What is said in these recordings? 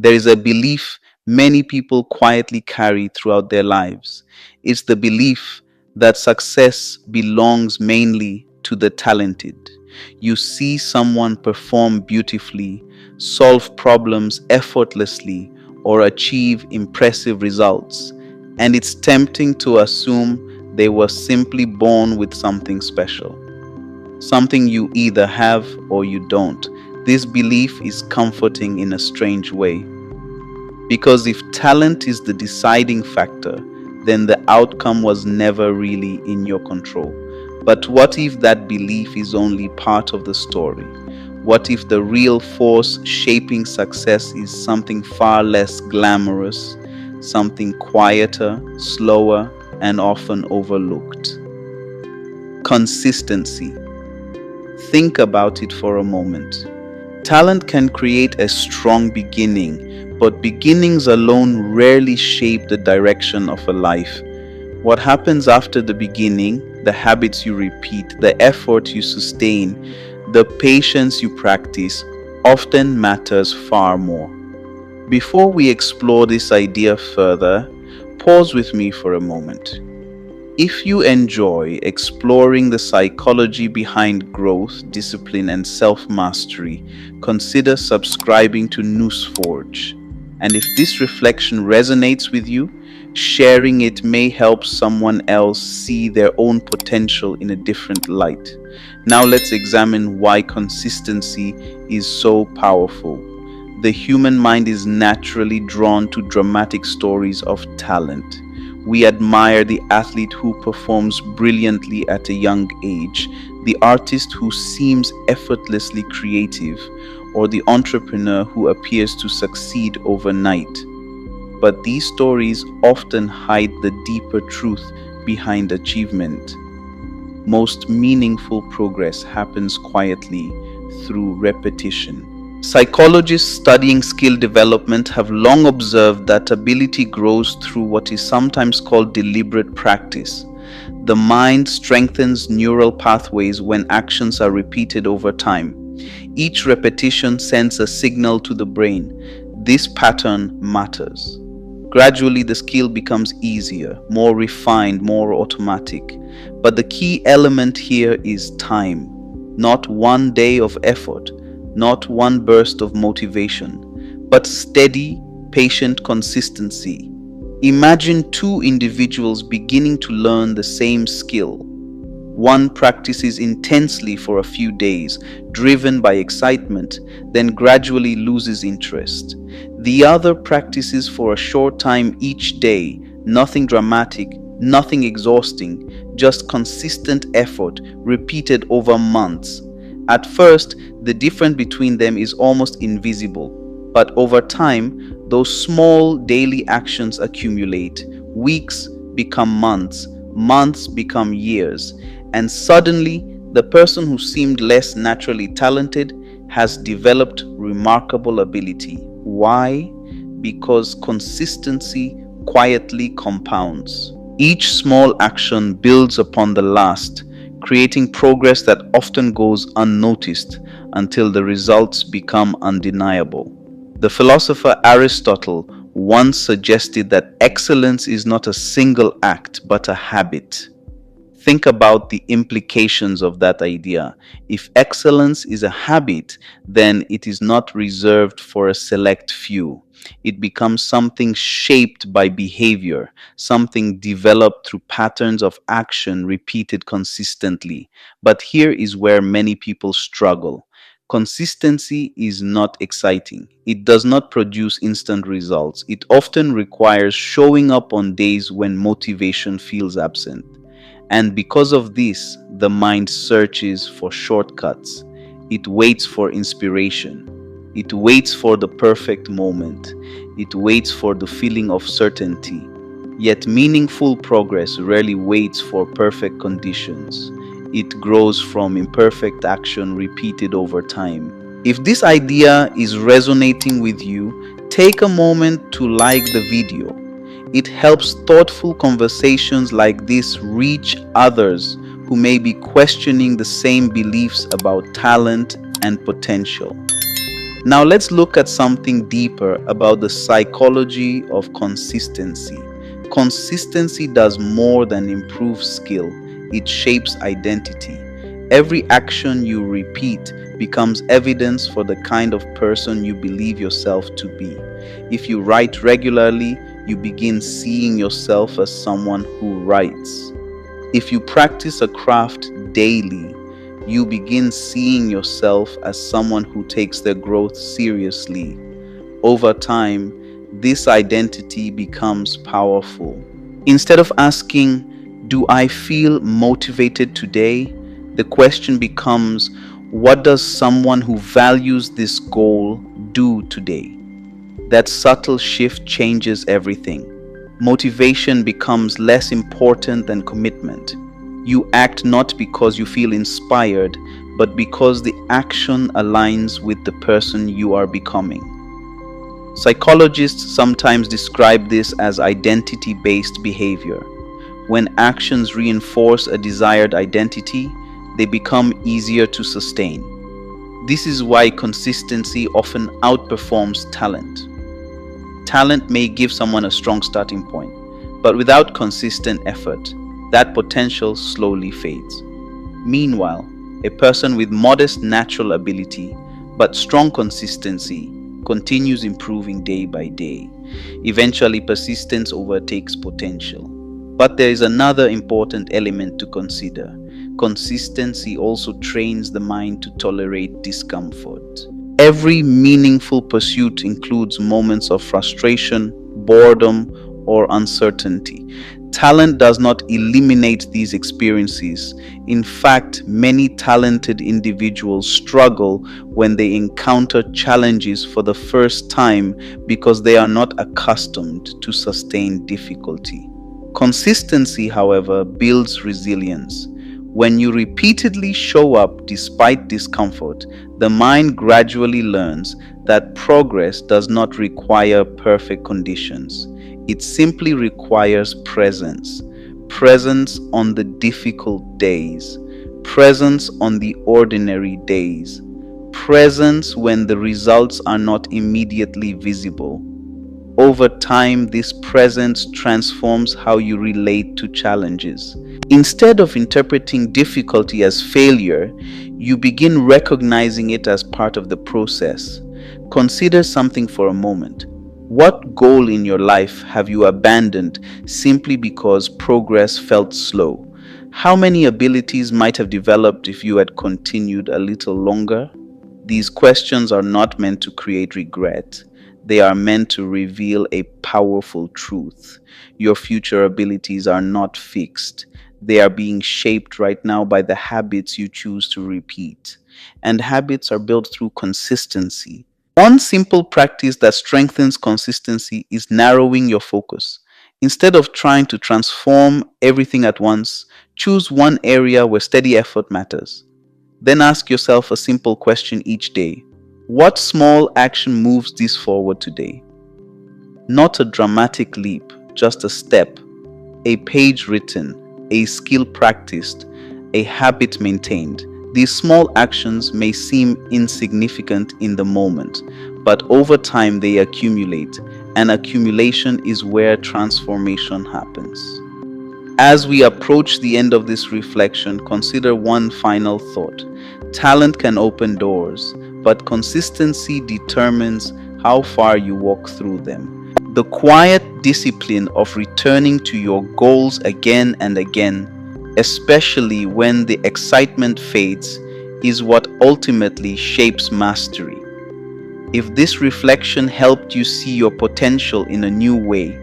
There is a belief many people quietly carry throughout their lives. It's the belief that success belongs mainly to the talented. You see someone perform beautifully, solve problems effortlessly, or achieve impressive results, and it's tempting to assume they were simply born with something special, something you either have or you don't. This belief is comforting in a strange way, because if talent is the deciding factor, then the outcome was never really in your control. But what if that belief is only part of the story? What if the real force shaping success is something far less glamorous, something quieter, slower, and often overlooked? Consistency. Think about it for a moment. Talent can create a strong beginning, but beginnings alone rarely shape the direction of a life. What happens after the beginning, the habits you repeat, the effort you sustain, the patience you practice, often matters far more. Before we explore this idea further, pause with me for a moment. If you enjoy exploring the psychology behind growth, discipline, and self mastery, consider subscribing to NousForge. And if this reflection resonates with you, sharing it may help someone else see their own potential in a different light. Now, let's examine why consistency is so powerful. The human mind is naturally drawn to dramatic stories of talent. We admire the athlete who performs brilliantly at a young age, the artist who seems effortlessly creative, or the entrepreneur who appears to succeed overnight. But these stories often hide the deeper truth behind achievement. Most meaningful progress happens quietly through repetition. Psychologists studying skill development have long observed that ability grows through what is sometimes called deliberate practice. The mind strengthens neural pathways when actions are repeated over time. Each repetition sends a signal to the brain. This pattern matters. Gradually, the skill becomes easier, more refined, more automatic. But the key element here is time, not one day of effort, not one burst of motivation, but steady, patient consistency. Imagine two individuals beginning to learn the same skill. One practices intensely for a few days, driven by excitement, then gradually loses interest. The other practices for a short time each day, nothing dramatic, nothing exhausting, just consistent effort repeated over months. At first, the difference between them is almost invisible, but over time, those small daily actions accumulate. Weeks become months, months become years, and suddenly, the person who seemed less naturally talented has developed remarkable ability. Why? Because consistency quietly compounds. Each small action builds upon the last, creating progress that often goes unnoticed until the results become undeniable. The philosopher Aristotle once suggested that excellence is not a single act but a habit. Think about the implications of that idea. If excellence is a habit, then it is not reserved for a select few. It becomes something shaped by behavior, something developed through patterns of action repeated consistently. But here is where many people struggle. Consistency is not exciting. It does not produce instant results. It often requires showing up on days when motivation feels absent. And because of this, the mind searches for shortcuts. It waits for inspiration. It waits for the perfect moment. It waits for the feeling of certainty. Yet meaningful progress rarely waits for perfect conditions. It grows from imperfect action repeated over time. If this idea is resonating with you, take a moment to like the video. It helps thoughtful conversations like this reach others who may be questioning the same beliefs about talent and potential. Now let's look at something deeper about the psychology of consistency. Consistency does more than improve skill, it shapes identity. Every action you repeat becomes evidence for the kind of person you believe yourself to be. If you write regularly, you begin seeing yourself as someone who writes. If you practice a craft daily, you begin seeing yourself as someone who takes their growth seriously. Over time, this identity becomes powerful. Instead of asking, "Do I feel motivated today?" the question becomes, "What does someone who values this goal do today?" That subtle shift changes everything. Motivation becomes less important than commitment. You act not because you feel inspired, but because the action aligns with the person you are becoming. Psychologists sometimes describe this as identity-based behavior. When actions reinforce a desired identity, they become easier to sustain. This is why consistency often outperforms talent. Talent may give someone a strong starting point, but without consistent effort, that potential slowly fades. Meanwhile, a person with modest natural ability but strong consistency continues improving day by day. Eventually, persistence overtakes potential. But there is another important element to consider. Consistency also trains the mind to tolerate discomfort. Every meaningful pursuit includes moments of frustration, boredom, or uncertainty. Talent does not eliminate these experiences. In fact, many talented individuals struggle when they encounter challenges for the first time because they are not accustomed to sustained difficulty. Consistency, however, builds resilience. When you repeatedly show up despite discomfort, the mind gradually learns that progress does not require perfect conditions. It simply requires presence. Presence on the difficult days, presence on the ordinary days, presence when the results are not immediately visible. Over time, this presence transforms how you relate to challenges. Instead of interpreting difficulty as failure, you begin recognizing it as part of the process. Consider something for a moment. What goal in your life have you abandoned simply because progress felt slow? How many abilities might have developed if you had continued a little longer? These questions are not meant to create regret. They are meant to reveal a powerful truth. Your future abilities are not fixed. They are being shaped right now by the habits you choose to repeat. And habits are built through consistency. One simple practice that strengthens consistency is narrowing your focus. Instead of trying to transform everything at once, choose one area where steady effort matters. Then ask yourself a simple question each day. What small action moves this forward today? Not a dramatic leap, just a step, a page written, a skill practiced, a habit maintained. These small actions may seem insignificant in the moment, but over time they accumulate, and accumulation is where transformation happens. As we approach the end of this reflection, consider one final thought. Talent can open doors, but consistency determines how far you walk through them. The quiet discipline of returning to your goals again and again, especially when the excitement fades, is what ultimately shapes mastery. If this reflection helped you see your potential in a new way,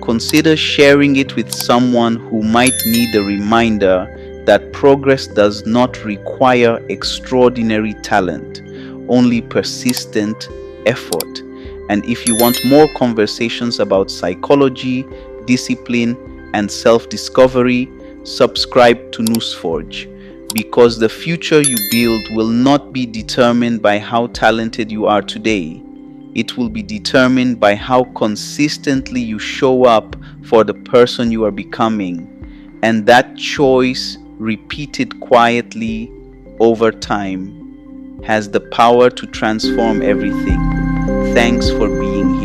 consider sharing it with someone who might need a reminder that progress does not require extraordinary talent, only persistent effort. And if you want more conversations about psychology, discipline, and self-discovery, subscribe to NousForge, because the future you build will not be determined by how talented you are today. It will be determined by how consistently you show up for the person you are becoming. And that choice, repeated quietly over time, has the power to transform everything. Thanks for being